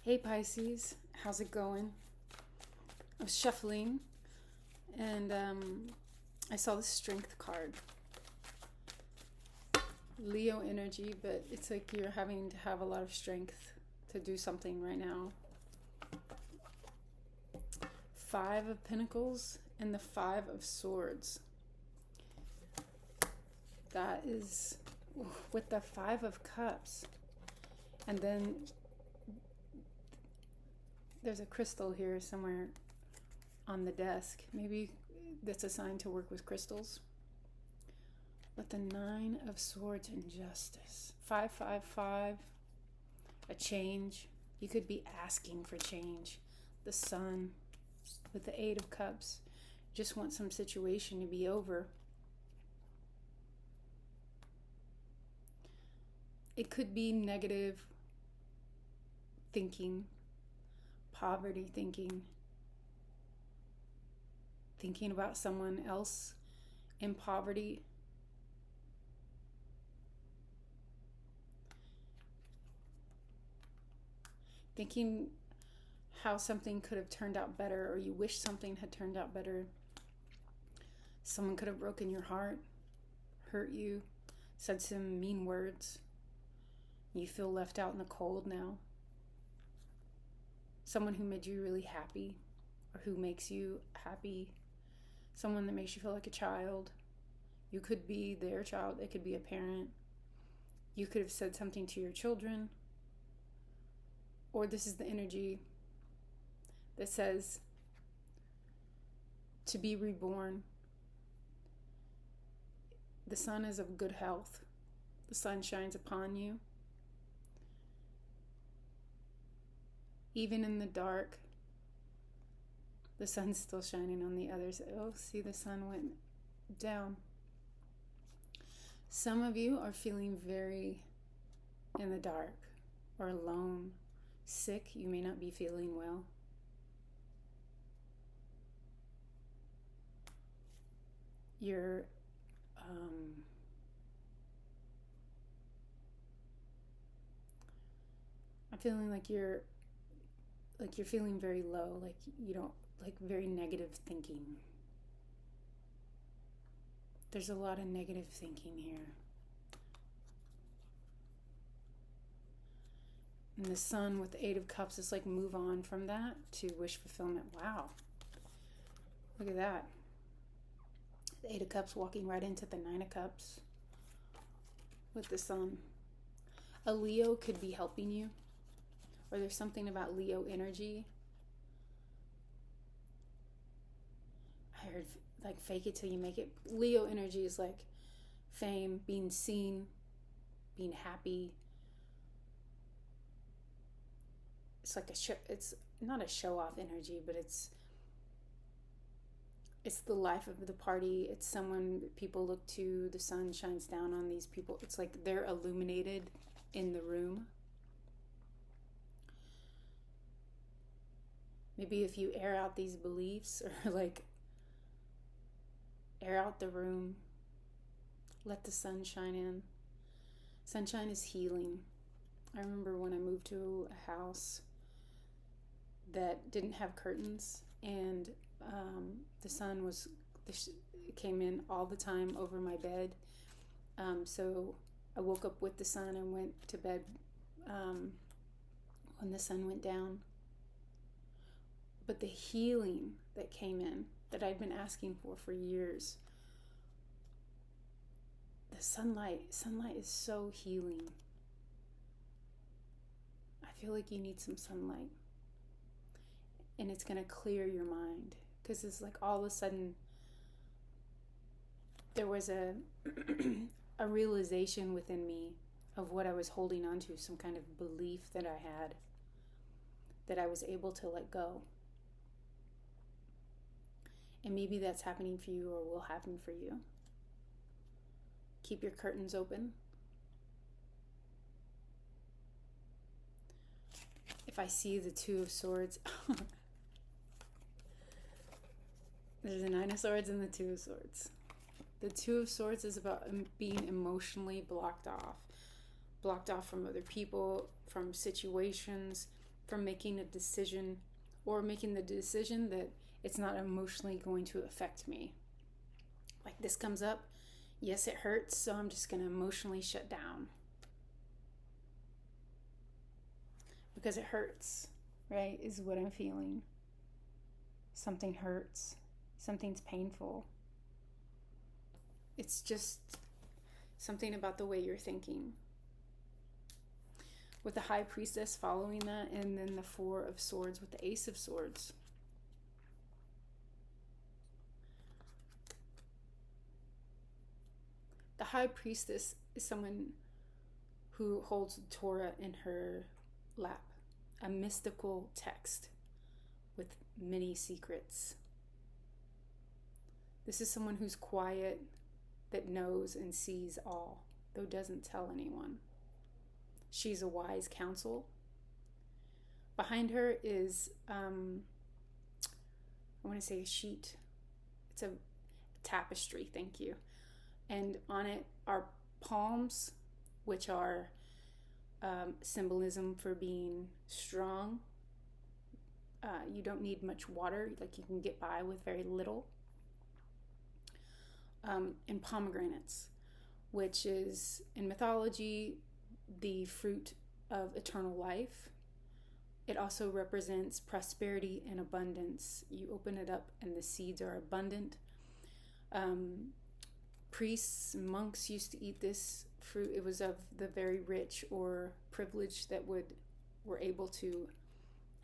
Hey Pisces, how's it going? I was shuffling and I saw the Strength card. Leo energy, but it's like you're having to have a lot of strength to do something right now. Five of Pentacles and the Five of Swords. That is with the Five of Cups. And then there's a crystal here somewhere on the desk. Maybe that's a sign to work with crystals. But the Nine of Swords and Justice. 555. A change. You could be asking for change. The Sun with the Eight of Cups. Just want some situation to be over. It could be negative thinking, poverty thinking, thinking about someone else in poverty. Thinking how something could have turned out better, or you wish something had turned out better. Someone could have broken your heart, hurt you, said some mean words. You feel left out in the cold now. Someone who made you really happy, or who makes you happy. Someone that makes you feel like a child. You could be their child. It could be a parent. You could have said something to your children. Or this is the energy that says to be reborn. The sun is of good health. The sun shines upon you. Even in the dark, the sun's still shining on the others. Oh, see, the sun went down. Some of you are feeling very in the dark or alone, sick. You may not be feeling well. You're I'm feeling like you're feeling very low, like you don't, like very negative thinking. There's a lot of negative thinking here. And the sun with the Eight of Cups is like move on from that to wish fulfillment. Wow. Look at that. The Eight of Cups walking right into the Nine of Cups with the sun. A Leo could be helping you, or there's something about Leo energy. I heard like fake it till you make it. Leo energy is like fame, being seen, being happy. It's like it's not a show off energy, but it's the life of the party. It's someone people look to. The sun shines down on these people. It's like they're illuminated in the room. Maybe if you air out these beliefs, or like air out the room, let the sun shine in. Sunshine is healing. I remember when I moved to a house that didn't have curtains, and the sun came in all the time over my bed. So I woke up with the sun and went to bed when the sun went down. But the healing that came in, that I'd been asking for years, the sunlight is so healing. I feel like you need some sunlight. And it's going to clear your mind. Because it's like all of a sudden, there was a realization within me of what I was holding on to, some kind of belief that I had, that I was able to let go. And maybe that's happening for you, or will happen for you. Keep your curtains open. If I see the Two of Swords, there's the Nine of Swords and the Two of Swords. The Two of Swords is about being emotionally blocked off from other people, from situations, from making a decision, or making the decision that it's not emotionally going to affect me. Like, this comes up, yes, it hurts, so I'm just going to emotionally shut down because it hurts, right? Is what I'm feeling. Something hurts, something's painful. It's just something about the way you're thinking. With the High Priestess following that, and then the Four of Swords with the Ace of Swords. The High Priestess is someone who holds the Torah in her lap, a mystical text with many secrets. This is someone who's quiet, that knows and sees all, though doesn't tell anyone. She's a wise counsel. Behind her is, I want to say a sheet. It's a tapestry, thank you. And on it are palms, which are symbolism for being strong. You don't need much water, like you can get by with very little. And pomegranates, which is in mythology the fruit of eternal life. It also represents prosperity and abundance. You open it up and the seeds are abundant. Priests and monks used to eat this fruit. It was of the very rich or privileged that were able to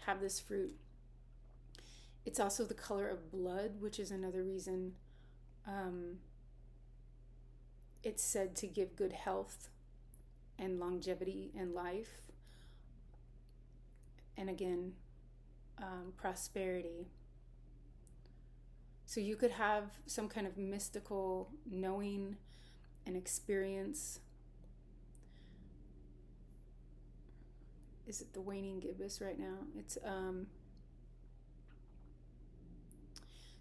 have this fruit. It's also the color of blood, which is another reason it's said to give good health and longevity in life. And again, prosperity. So you could have some kind of mystical knowing and experience. Is it the waning gibbous right now? It's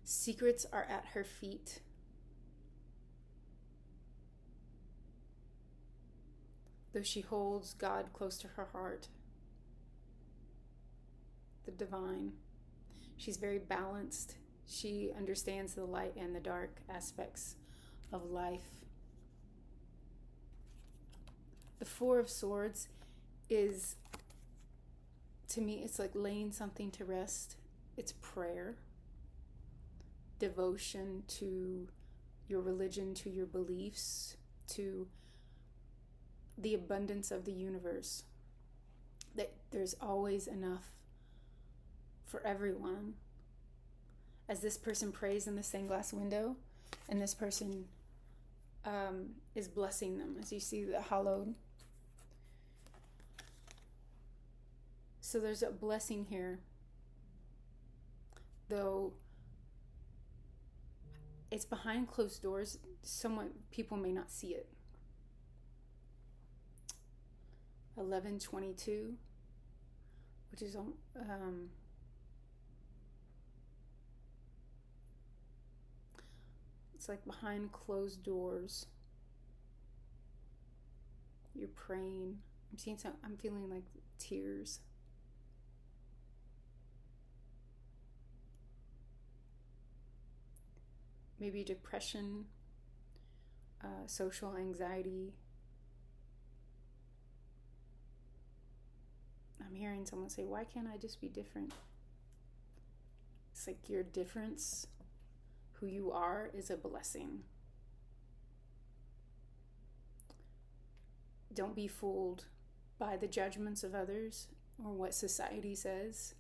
secrets are at her feet. Though she holds God close to her heart, the divine. She's very balanced. She understands the light and the dark aspects of life. The Four of Swords is, to me, it's like laying something to rest. It's prayer, devotion to your religion, to your beliefs, to the abundance of the universe, that there's always enough for everyone. As this person prays in the stained glass window, and this person is blessing them, as you see the hallowed. So there's a blessing here, though it's behind closed doors. People may not see it. 11:22, which is it's like behind closed doors. You're praying. I'm feeling like tears. Maybe depression, social anxiety. I'm hearing someone say, why can't I just be different? It's like your difference, who you are, is a blessing. Don't be fooled by the judgments of others or what society says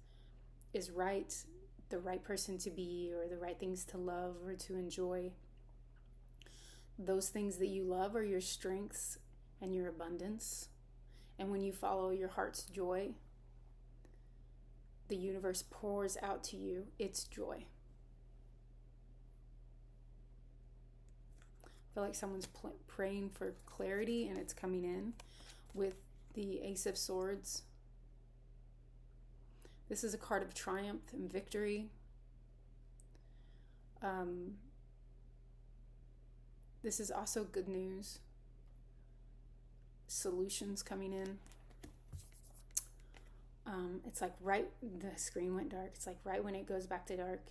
is right, the right person to be, or the right things to love or to enjoy. Those things that you love are your strengths and your abundance. And when you follow your heart's joy, the universe pours out to you its joy. I feel like someone's praying for clarity, and it's coming in with the Ace of Swords. This is a card of triumph and victory. This is also good news. Solutions coming in. It's like right, the screen went dark. It's like right when it goes back to dark,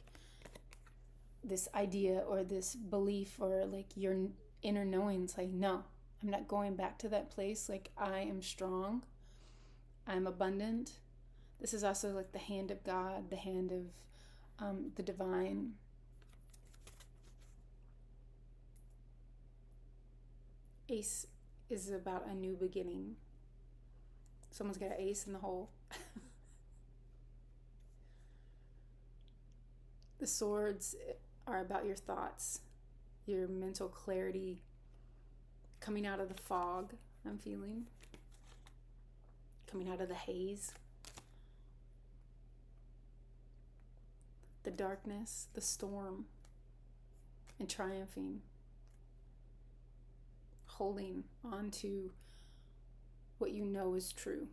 this idea or this belief or like your inner knowing's like, no, I'm not going back to that place. Like, I am strong. I'm abundant. This is also like the hand of God, the hand of the divine. Ace is about a new beginning. Someone's got an ace in the hole. The swords are about your thoughts, your mental clarity, coming out of the fog, I'm feeling. Coming out of the haze. The darkness, the storm, and triumphing. Holding on to what you know is true.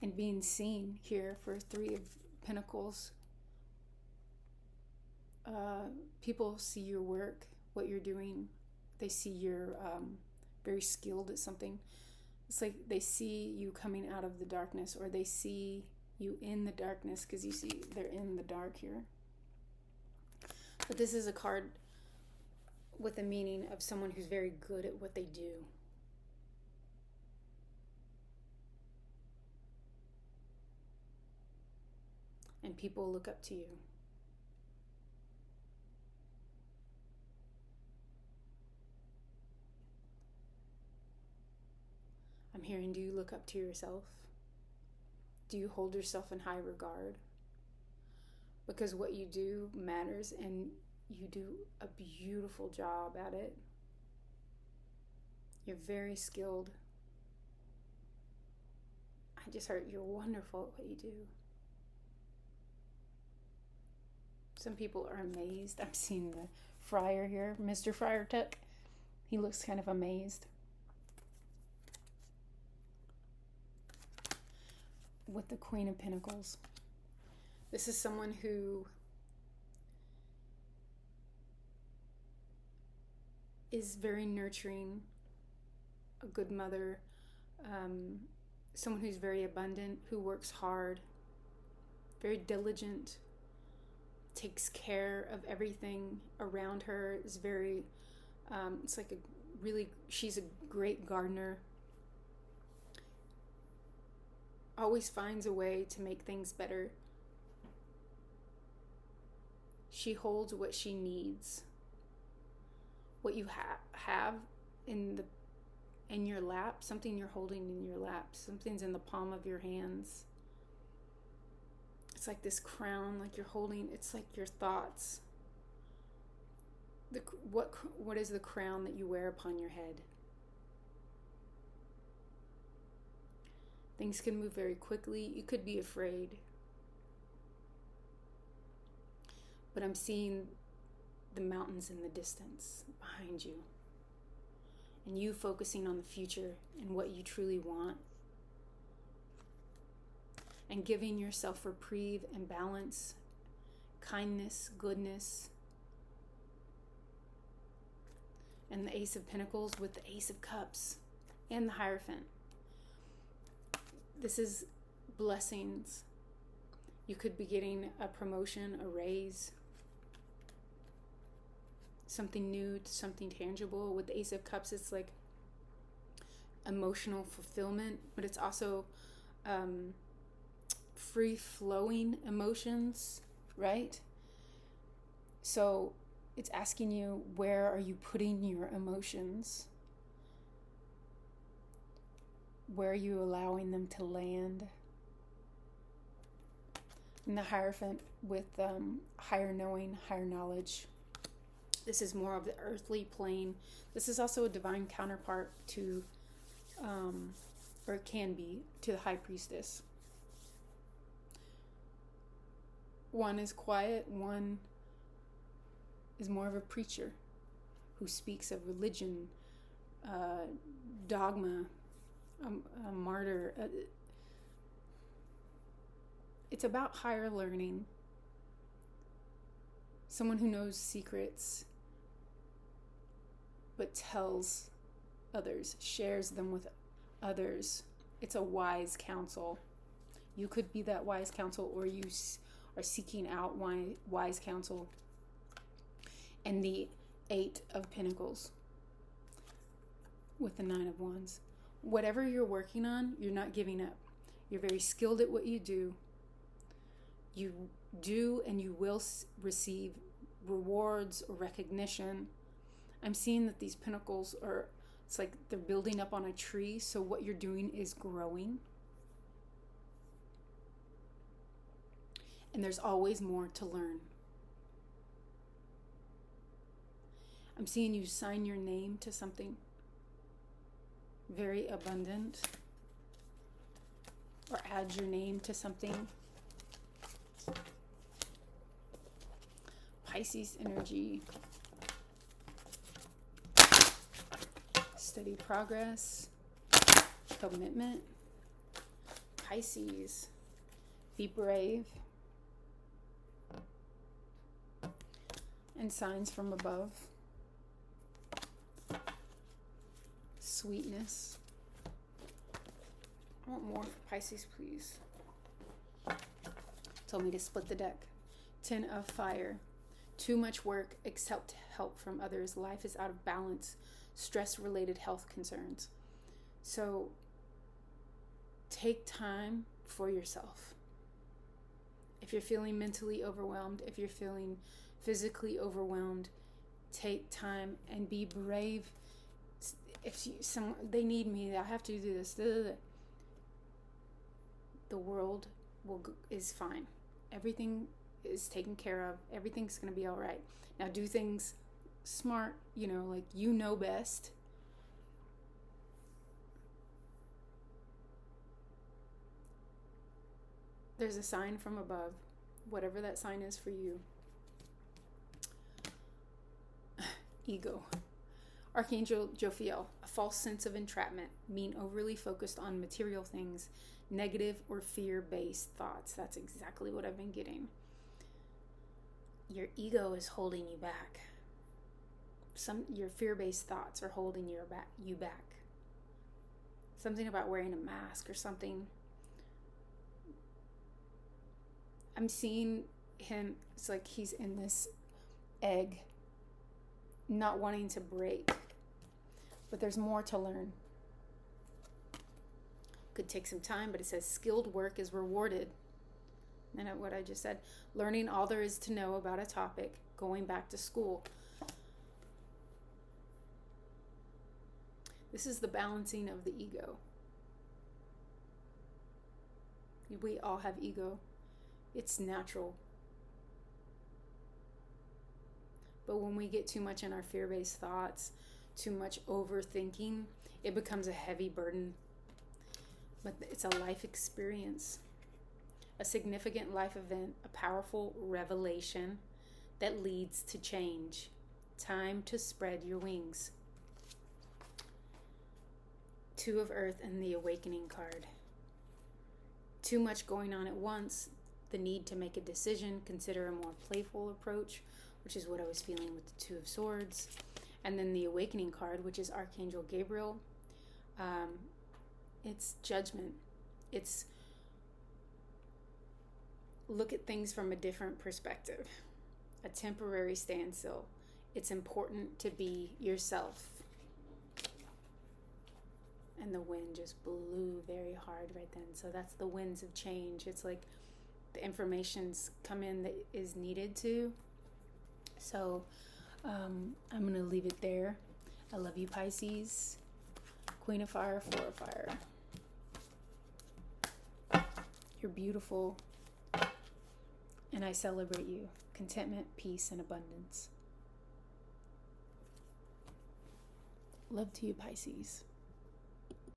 And being seen here for Three of Pentacles. People see your work, what you're doing. They see you're very skilled at something. It's like they see you coming out of the darkness, or they see you in the darkness, because you see they're in the dark here. But this is a card with a meaning of someone who's very good at what they do. And people look up to you. I'm hearing, do you look up to yourself? Do you hold yourself in high regard? Because what you do matters, and you do a beautiful job at it. You're very skilled. I just heard you're wonderful at what you do. Some people are amazed. I'm seeing the Friar here, Mr. Friar Tuck. He looks kind of amazed. With the Queen of Pentacles. This is someone who is very nurturing, a good mother, someone who's very abundant, who works hard, very diligent, takes care of everything around her, is very, it's like she's a great gardener. Always finds a way to make things better. She holds what she needs. What you have in your lap, something you're holding in your lap, something's in the palm of your hands. It's like this crown, like you're holding, it's like your thoughts. What is the crown that you wear upon your head? Things can move very quickly. You could be afraid. But I'm seeing the mountains in the distance behind you. And you focusing on the future and what you truly want. And giving yourself reprieve and balance, kindness, goodness. And the Ace of Pentacles with the Ace of Cups and the Hierophant. This is blessings. You could be getting a promotion, a raise, something new, something tangible. With the Ace of Cups, it's like emotional fulfillment, but it's also free-flowing emotions, right? So it's asking you, where are you putting your emotions? Where are you allowing them to land? And the Hierophant with higher knowing, higher knowledge. This is more of the earthly plane. This is also a divine counterpart to, or it can be, to the High Priestess. One is quiet, one is more of a preacher who speaks of religion, dogma, a martyr. It's about higher learning. Someone who knows secrets, but tells others, shares them with others. It's a wise counsel. You could be that wise counsel, or you are seeking out wise counsel. And the 8 of Pentacles with the 9 of Wands. Whatever you're working on, you're not giving up. You're very skilled at what you do. You do and you will receive rewards or recognition. I'm seeing that these pentacles are, it's like they're building up on a tree. So what you're doing is growing. And there's always more to learn. I'm seeing you sign your name to something very abundant, or add your name to something. Pisces energy. Steady progress. Commitment. Pisces. Be brave. And signs from above. Sweetness. I want more for Pisces, please. Told me to split the deck. 10 of Fire. Too much work, accept help from others. Life is out of balance. Stress-related health concerns. So take time for yourself. If you're feeling mentally overwhelmed, if you're feeling physically overwhelmed, take time and be brave. If they need me, I have to do this. The world is fine. Everything is taken care of. Everything's going to be all right. Now do things smart, like you know best. There's a sign from above, whatever that sign is for you. Ego. Archangel Jophiel, a false sense of entrapment, mean overly focused on material things, negative or fear-based thoughts. That's exactly what I've been getting. Your ego is holding you back. Your fear-based thoughts are holding you back. Something about wearing a mask or something. I'm seeing him, it's like he's in this egg, not wanting to break. But there's more to learn. Could take some time, but it says skilled work is rewarded. And what I just said, learning all there is to know about a topic, going back to school. This is the balancing of the ego. We all have ego. It's natural. But when we get too much in our fear-based thoughts, too much overthinking, it becomes a heavy burden. But it's a life experience, a significant life event, a powerful revelation that leads to change. Time to spread your wings. 2 of Earth and the Awakening card. Too much going on at once, the need to make a decision, consider a more playful approach, which is what I was feeling with the 2 of Swords. And then the Awakening card, which is Archangel Gabriel. It's judgment. It's look at things from a different perspective. A temporary standstill. It's important to be yourself. And the wind just blew very hard right then. So that's the winds of change. It's like the information's come in that is needed to. So I'm going to leave it there. I love you, Pisces. Queen of Fire, 4 of Fire. You're beautiful. And I celebrate you. Contentment, peace, and abundance. Love to you, Pisces.